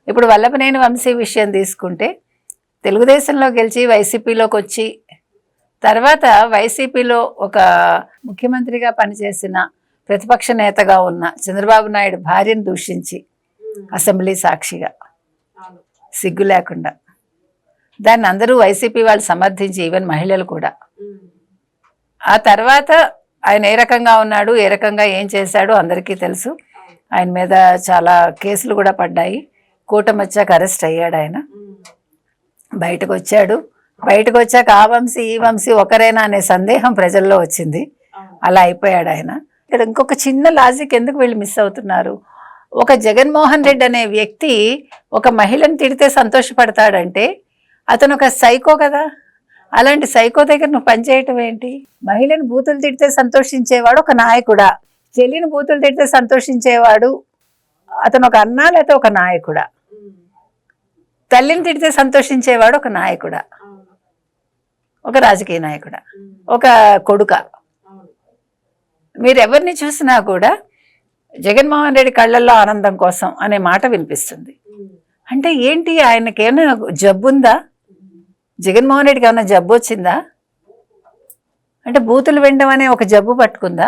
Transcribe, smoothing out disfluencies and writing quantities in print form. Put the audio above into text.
ఇప్పుడు వల్లభనేని వంశీ విషయం తీసుకుంటే తెలుగుదేశంలో గెలిచి వైసీపీలోకి వచ్చి తర్వాత వైసీపీలో ఒక ముఖ్యమంత్రిగా పనిచేసిన ప్రతిపక్ష నేతగా ఉన్న చంద్రబాబు నాయుడు భార్యను దూషించి అసెంబ్లీ సాక్షిగా సిగ్గు లేకుండా దాన్ని అందరూ వైసీపీ వాళ్ళు సమర్థించి ఈవెన్ మహిళలు కూడా. ఆ తర్వాత ఆయన ఏ రకంగా ఉన్నాడు, ఏ రకంగా ఏం చేశాడు అందరికీ తెలుసు. ఆయన మీద చాలా కేసులు కూడా పడ్డాయి. కూటమి వచ్చాక అరెస్ట్ అయ్యాడు ఆయన. బయటకు వచ్చాక ఆ వంశీ ఈ వంశీ ఒకరేనా అనే సందేహం ప్రజల్లో వచ్చింది. అలా అయిపోయాడు ఆయన. ఇక్కడ ఇంకొక చిన్న లాజిక్ ఎందుకు వీళ్ళు మిస్ అవుతున్నారు. ఒక జగన్మోహన్ రెడ్డి అనే వ్యక్తి ఒక మహిళను తిడితే సంతోషపడతాడంటే అతను ఒక సైకో కదా. అలాంటి సైకో దగ్గర నువ్వు పనిచేయటం ఏంటి? మహిళను బూతులు తిడితే సంతోషించేవాడు ఒక నాయకుడా, చెల్లిని బూతులు తిడితే సంతోషించేవాడు అతను ఒక అన్నా లేకపోతే ఒక నాయకుడా, తల్లిని తిడితే సంతోషించేవాడు ఒక నాయకుడా, ఒక రాజకీయ నాయకుడా, ఒక కొడుక. మీరు ఎవరిని చూసినా కూడా జగన్మోహన్ రెడ్డి కళ్ళల్లో ఆనందం కోసం అనే మాట వినిపిస్తుంది. అంటే ఏంటి, ఆయనకేమైనా జబ్బుందా? జగన్మోహన్ రెడ్డికి ఏమైనా జబ్బు వచ్చిందా? అంటే బూతులు వినడం అనే ఒక జబ్బు పట్టుకుందా?